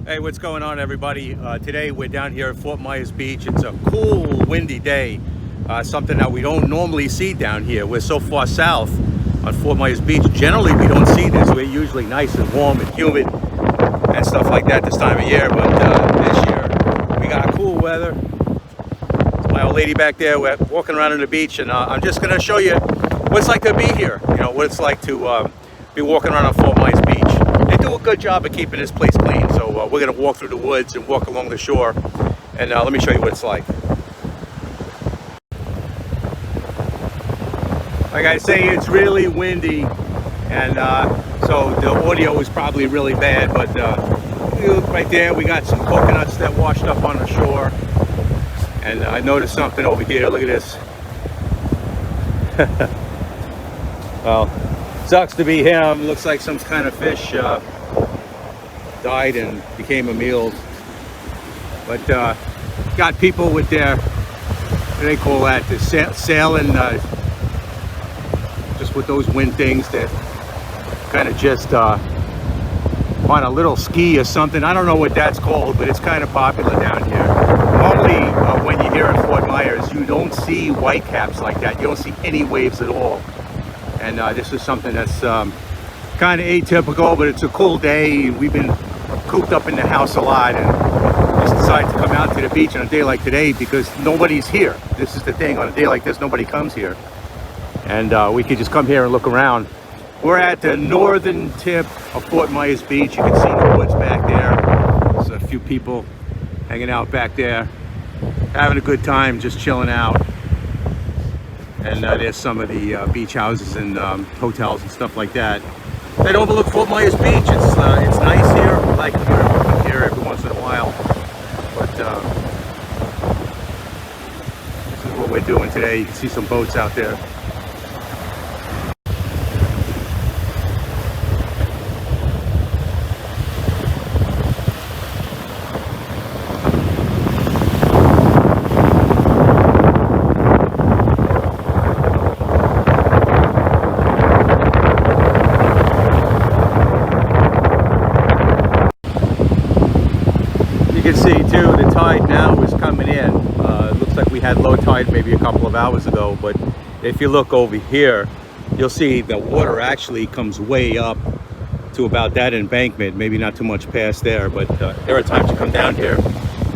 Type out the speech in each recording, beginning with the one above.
Hey, what's going on, everybody? Today we're down here at Fort Myers Beach. It's a cool, windy day, something that we don't normally see down here. We're so far south on Fort Myers Beach. Generally, we don't see this. We're usually nice and warm and humid and stuff like that this time of year. But this year, we got cool weather. It's my old lady back there. We're walking around on the beach, and I'm just going to show you what it's like to be here. You know, what it's like to be walking around on Fort Myers Beach. They do a good job of keeping this place clean, so we're going to walk through the woods and walk along the shore, and let me show you what it's like. Like I say, it's really windy, and so the audio is probably really bad, but you look right there, we got some coconuts that washed up on the shore, and I noticed something over here. Look at this. Well, sucks to be him. Looks like some kind of fish died and became a meal. But got people with their, what do they call that? The sailing, just with those wind things that kind of just on a little ski or something. I don't know what that's called, but it's kind of popular down here. Normally, when you're here at Fort Myers, you don't see whitecaps like that. You don't see any waves at all. And this is something that's kind of atypical, but it's a cool day. We've been cooped up in the house a lot, and just decided to come out to the beach on a day like today because nobody's here. This is the thing. On a day like this, nobody comes here. And we could just come here and look around. We're at the northern tip of Fort Myers Beach. You can see the woods back there. There's a few people hanging out back there, having a good time, just chilling out. And there's some of the beach houses and hotels and stuff like that that overlook Fort Myers Beach. It's nice here. We like come here every once in a while. But this is what we're doing today. You can see some boats out there. You can see too, the tide now is coming in. It looks like we had low tide maybe a couple of hours ago, but if you look over here, you'll see the water actually comes way up to about that embankment, maybe not too much past there, but there are times you come down here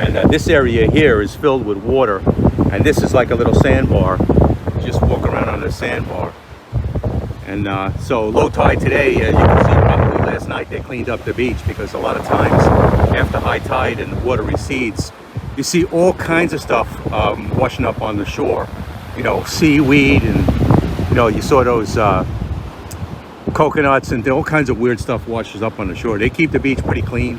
and this area here is filled with water, and this is like a little sandbar. Just walk around on the sandbar. And so low tide today, you can see probably last night they cleaned up the beach, because a lot of times after high tide and the water recedes, you see all kinds of stuff washing up on the shore. You know, seaweed, and you know, you saw those coconuts, and all kinds of weird stuff washes up on the shore. They keep the beach pretty clean,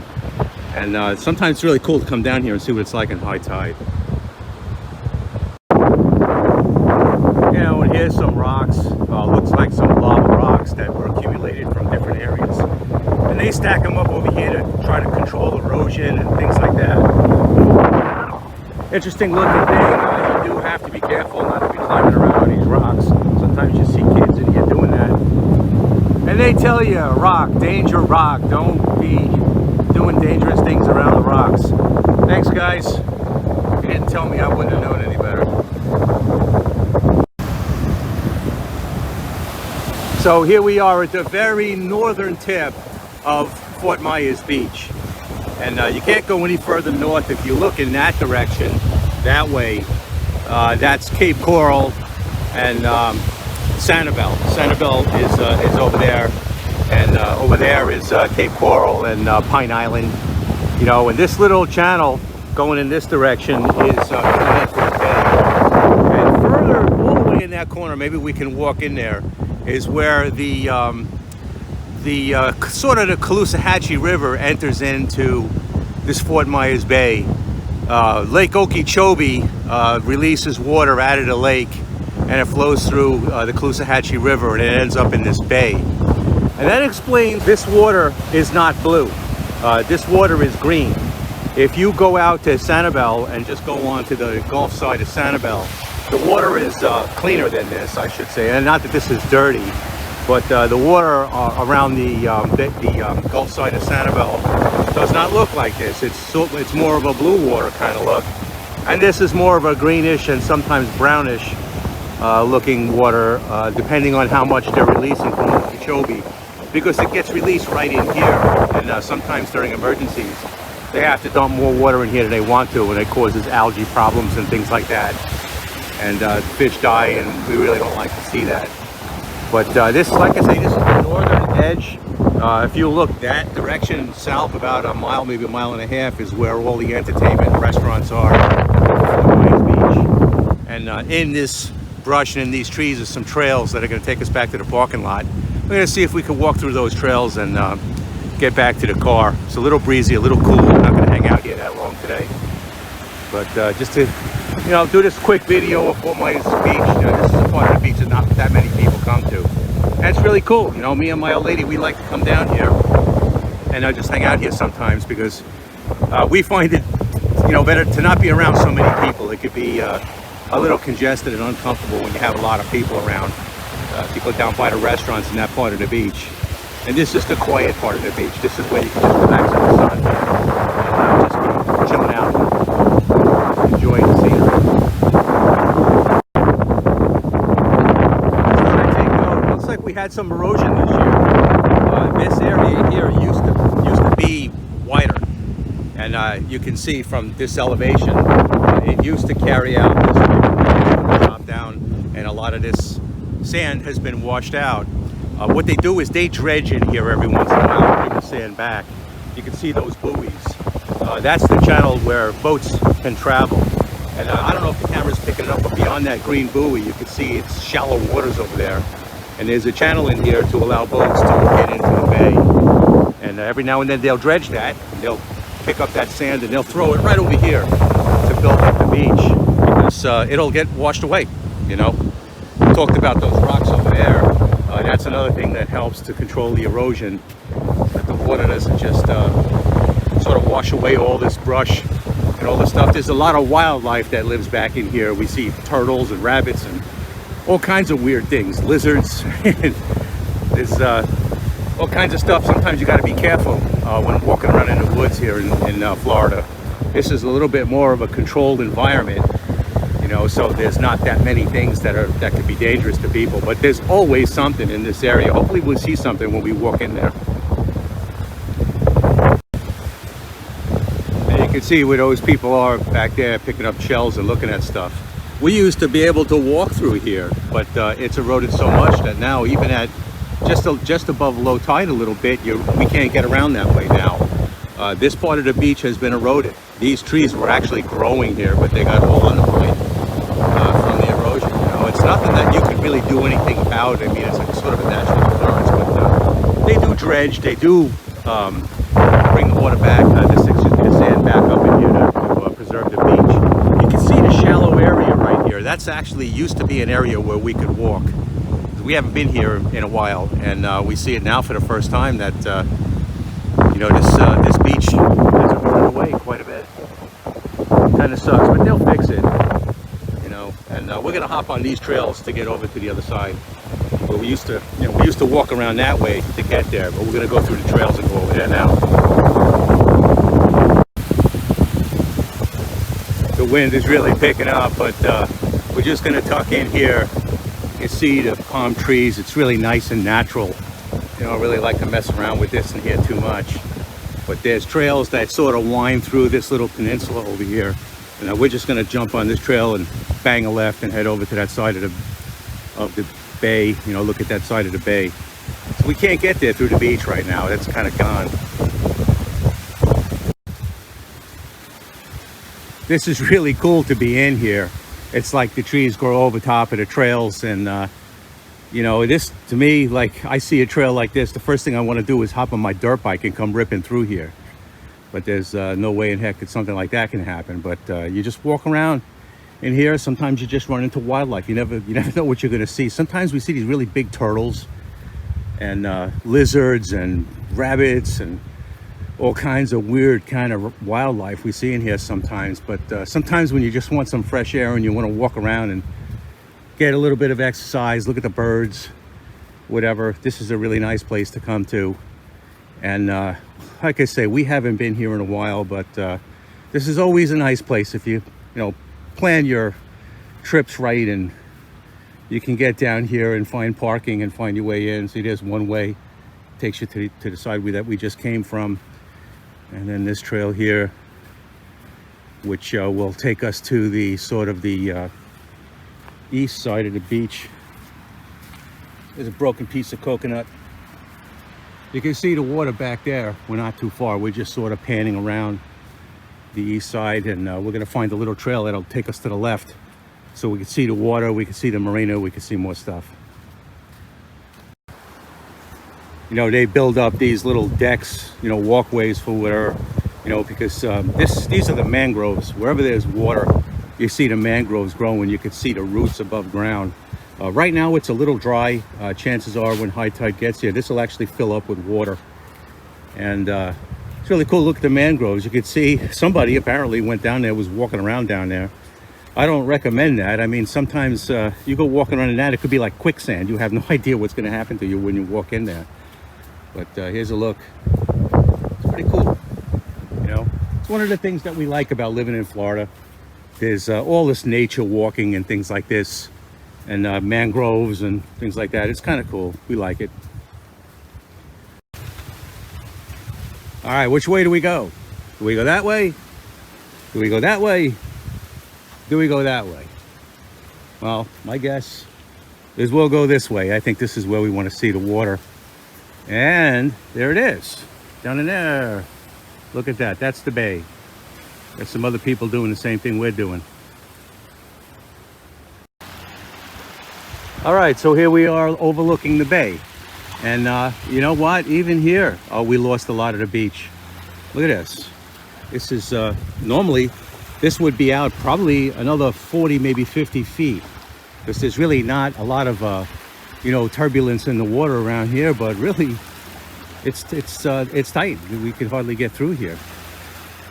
and sometimes it's really cool to come down here and see what it's like in high tide. You know, and here's some rocks. Looks like some lava rocks that were accumulated from different areas. And they stack them up over here to try to control erosion and things like that. Interesting looking thing. You do have to be careful not to be climbing around these rocks. Sometimes you see kids in here doing that. And they tell you, rock, danger rock. Don't be doing dangerous things around the rocks. Thanks, guys. If you didn't tell me, I wouldn't have known any better. So here we are at the very northern tip of Fort Myers Beach. And you can't go any further north. If you look in that direction, that way, that's Cape Coral and Sanibel. Sanibel is over there, and over there is Cape Coral and Pine Island. You know, and this little channel going in this direction is Atlantic Bay. And further, all the way in that corner, maybe we can walk in there, is where the sort of the Caloosahatchee River enters into this Fort Myers Bay. Lake Okeechobee releases water out of the lake, and it flows through the Caloosahatchee River, and it ends up in this bay. And that explains this water is not blue. This water is green. If you go out to Sanibel and just go on to the Gulf side of Sanibel, the water is cleaner than this, I should say. And not that this is dirty, but the water around the Gulf side of Sanibel does not look like this. It's more of a blue water kind of look. And this is more of a greenish and sometimes brownish looking water, depending on how much they're releasing from Okeechobee, because it gets released right in here. And sometimes during emergencies, they have to dump more water in here than they want to, and it causes algae problems and things like that. And fish die, and we really don't like to see that. But this, like I say, this is the northern edge. If you look that direction south about a mile, maybe a mile and a half, is where all the entertainment and restaurants are on Beach. And in this brush and in these trees is some trails that are going to take us back to the parking lot. We're going to see if we can walk through those trails and get back to the car. It's a little breezy, a little cool. We're not going to hang out here that long today. But just to, do this quick video of Fort Myers Beach. This is a part of the beach that not that many people come to. And it's really cool. Me and my old lady, we like to come down here and just hang out here sometimes, because we find it, better to not be around so many people. It could be a little congested and uncomfortable when you have a lot of people around. People down by the restaurants in that part of the beach. And this is the quiet part of the beach. This is where you can just relax in the sun and just be chilling out and enjoying the scenery. So I take note, it looks like we had some erosion this year. This area here used to be wider. And you can see from this elevation, it used to carry out this drop down, and a lot of this sand has been washed out. What they do is they dredge in here every once in a while, bring the sand back. You can see those buoys. That's the channel where boats can travel. And I don't know if the camera's picking it up, but beyond that green buoy, you can see it's shallow waters over there. And there's a channel in here to allow boats to get into the bay. And every now and then they'll dredge that. They'll pick up that sand and they'll throw it right over here to build up the beach, because it'll get washed away. We talked about those rocks over there. That's another thing that helps to control the erosion, that the water doesn't just sort of wash away all this brush and all this stuff. There's a lot of wildlife that lives back in here. We see turtles and rabbits and all kinds of weird things, lizards. There's all kinds of stuff. Sometimes you got to be careful when walking around in the woods here in Florida. This is a little bit more of a controlled environment. So there's not that many things that could be dangerous to people, but there's always something in this area. Hopefully we'll see something when we walk in there. And you can see where those people are back there picking up shells and looking at stuff. We used to be able to walk through here, but it's eroded so much that now, even at just above low tide a little bit, we can't get around that way now. This part of the beach has been eroded. These trees were actually growing here, but they got all undermined from the erosion. It's nothing that you can really do anything about. I mean, it's sort of a natural occurrence, but they do dredge. They do bring the water back, the sand back up in here to preserve the beach. You can see the shallow area right here. That's actually used to be an area where we could walk. We haven't been here in a while, and we see it now for the first time that this beach has eroded away quite a bit. Kind of sucks, but they'll fix it. And we're gonna hop on these trails to get over to the other side. But we used to walk around that way to get there, but we're gonna go through the trails and go over there now. The wind is really picking up, but we're just gonna tuck in here. You see the palm trees. It's really nice and natural. I don't really like to mess around with this in here too much. But there's trails that sort of wind through this little peninsula over here. And we're just gonna jump on this trail and bang a left and head over to that side of the bay. Look at that side of the bay. So we can't get there through the beach right now. That's kind of gone. This is really cool to be in here. It's like the trees grow over top of the trails, and this, to me, like, I see a trail like this, the first thing I want to do is hop on my dirt bike and come ripping through here. But there's no way in heck that something like that can happen. But you just walk around in here. Sometimes you just run into wildlife. You never know what you're going to see. Sometimes we see these really big turtles and lizards and rabbits and all kinds of weird kind of wildlife we see in here sometimes. But sometimes when you just want some fresh air and you want to walk around and get a little bit of exercise, look at the birds, whatever, this is a really nice place to come to. And like I say, we haven't been here in a while, but this is always a nice place if you plan your trips right, and you can get down here and find parking and find your way in. See, there's one way, takes you to the side that we just came from, and then this trail here, which will take us to the sort of the east side of the beach. There's a broken piece of coconut. You can see the water back there. We're not too far. We're just sort of panning around the east side, and we're going to find a little trail that'll take us to the left, so we can see the water, we can see the marina, we can see more stuff. They build up these little decks, walkways for where, because these are the mangroves. Wherever there's water, you see the mangroves growing. You can see the roots above ground. Right now it's a little dry. Chances are when high tide gets here, this will actually fill up with water. And it's really cool. Look at the mangroves. You can see somebody apparently went down there, was walking around down there. I don't recommend that. I mean, sometimes you go walking around in that, it could be like quicksand. You have no idea what's going to happen to you when you walk in there. But here's a look. It's pretty cool. It's one of the things that we like about living in Florida. There's all this nature walking and things like this, and mangroves and things like that. It's kind of cool. We like it. All right, which way do we go? Do we go that way? Do we go that way? Do we go that way? Well, my guess is we'll go this way. I think this is where we want to see the water. And there it is, down in there. Look at that. That's the bay. There's some other people doing the same thing we're doing. All right, so here we are overlooking the bay. And you know what? Even here, we lost a lot of the beach. Look at this. This is normally, this would be out probably another 40, maybe 50 feet. Because there's really not a lot of, turbulence in the water around here. But really, it's tight. We could hardly get through here.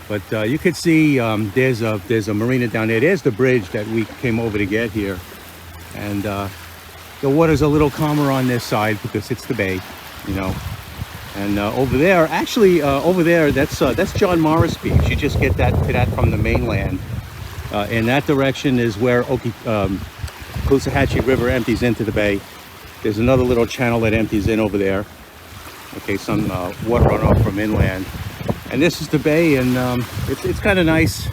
But you could see there's a marina down there. There's the bridge that we came over to get here. And the water's a little calmer on this side because it's the bay, And over there, actually, over there, that's John Morris Beach. You just get to that from the mainland. In that direction is where Caloosahatchee River empties into the bay. There's another little channel that empties in over there. Okay, some water runoff from inland. And this is the bay, and it's kind of nice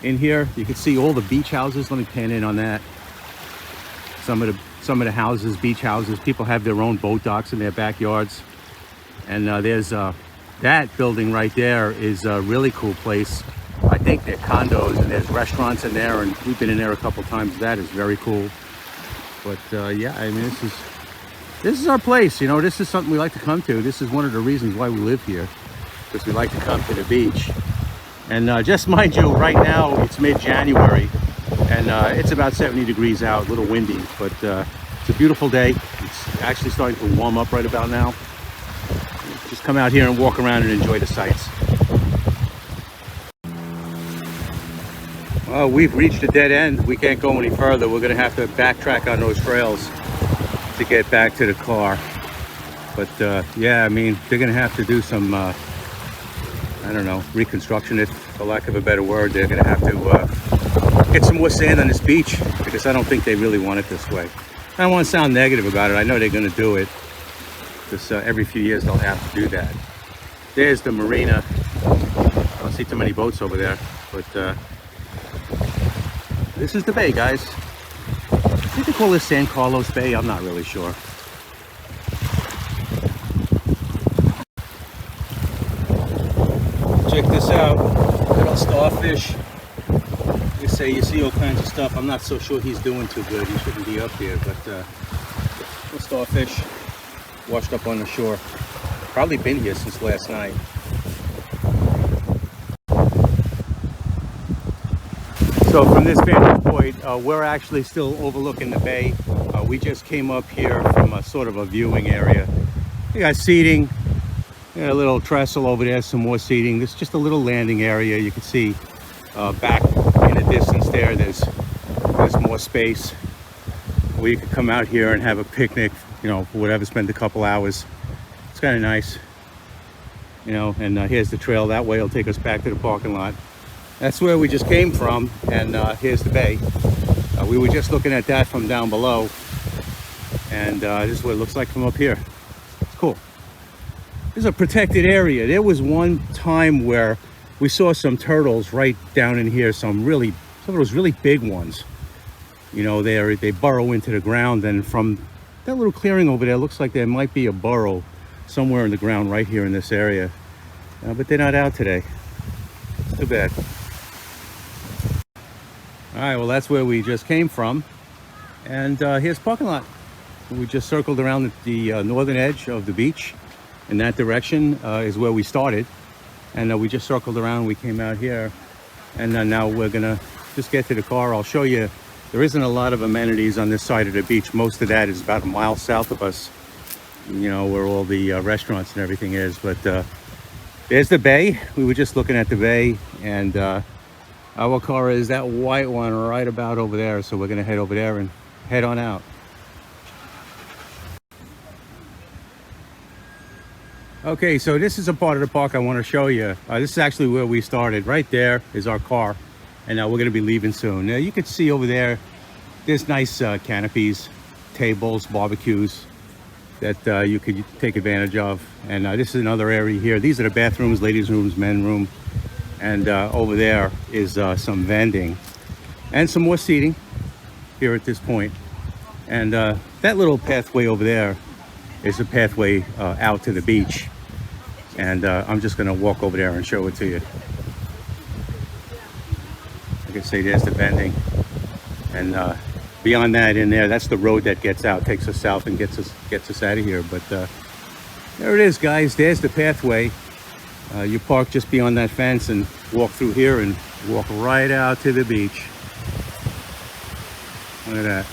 in here. You can see all the beach houses. Let me pan in on that. Some of the houses, beach houses, people have their own boat docks in their backyards. And there's that building right there is a really cool place. I think they're condos, and there's restaurants in there, and we've been in there a couple times. That is very cool. But yeah, I mean, this is our place. This is something we like to come to. This is one of the reasons why we live here, because we like to come to the beach. And just mind you, right now it's mid-January, and it's about 70 degrees out, a little windy, but it's a beautiful day. It's actually starting to warm up right about now. Just come out here and walk around and enjoy the sights. Well, we've reached a dead end. We can't go any further. We're going to have to backtrack on those trails to get back to the car. But yeah, I mean, they're going to have to do some, I don't know, reconstruction, if for lack of a better word. They're going to have to get some more sand on this beach, because I don't think they really want it this way. I don't want to sound negative about it. I know they're going to do it, because every few years they'll have to do that. There's the marina. I don't see too many boats over there, but this is the bay, guys. I think they call this San Carlos Bay. I'm not really sure. Check this out. Little starfish. You see all kinds of stuff. I'm not so sure he's doing too good. He shouldn't be up here, but little starfish washed up on the shore. Probably been here since last night. So from this vantage point, we're actually still overlooking the bay. We just came up here from a sort of a viewing area. You got seating, a little trestle over there, some more seating. There's just a little landing area. You can see back in the distance there's more space where you could come out here and have a picnic, for whatever, spend a couple hours. It's kind of nice. you know, and here's the trail. That way it'll take us back to the parking lot. That's where we just came from, and here's the bay. We were just looking at that from down below, and this is what it looks like from up here. It's cool. This is a protected area. There was one time where we saw some turtles right down in here, some of those really big ones. You know, they burrow into the ground, and from that little clearing over there, looks like there might be a burrow somewhere in the ground right here in this area. But they're not out today. Too bad. All right, well, that's where we just came from. And here's parking lot. We just circled around the northern edge of the beach. In that direction is where we started. And we just circled around. We came out here. And now we're gonna just get to the car. I'll show you. There isn't a lot of amenities on this side of the beach. Most of that is about a mile south of us, you know, where all the restaurants and everything is. But there's the bay. We were just looking at the bay, and our car is that white one right about over there. So we're gonna head over there and head on out. Okay, so this is a part of the park I want to show you. This is actually where we started. Right there is our car, and we're going to be leaving soon. Now you can see over there's nice canopies, tables, barbecues that you could take advantage of. And this is another area here. These are the bathrooms, ladies' rooms, men's room. And over there is some vending and some more seating here at this point. And that little pathway over there is a pathway out to the beach. And I'm just going to walk over there and show it to you. Like I say, there's the vending. And beyond that, in there, that's the road that gets out, takes us south and gets us out of here. But there it is, guys. There's the pathway. You park just beyond that fence and walk through here and walk right out to the beach. Look at that.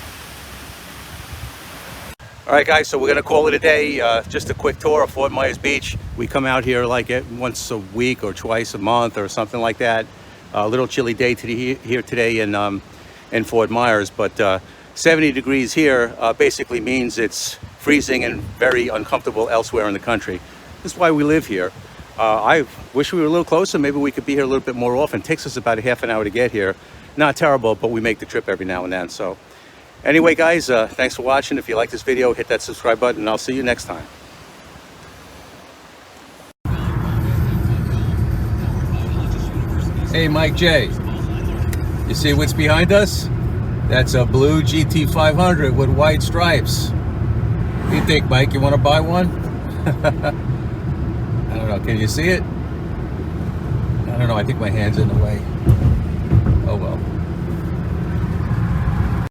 All right, guys, so we're gonna call it a day. Just a quick tour of Fort Myers Beach. We come out here like once a week or twice a month or something like that. A little chilly day here today in Fort Myers, but 70 degrees here basically means it's freezing and very uncomfortable elsewhere in the country. This is why we live here. I wish we were a little closer. Maybe we could be here a little bit more often. It takes us about a half an hour to get here. Not terrible, but we make the trip every now and then. So anyway, guys, thanks for watching. If you like this video, hit that subscribe button, and I'll see you next time. Hey, Mike J. You see what's behind us? That's a blue GT500 with white stripes. What do you think, Mike? You want to buy one? I don't know. Can you see it? I don't know. I think my hand's in the way. Oh, well.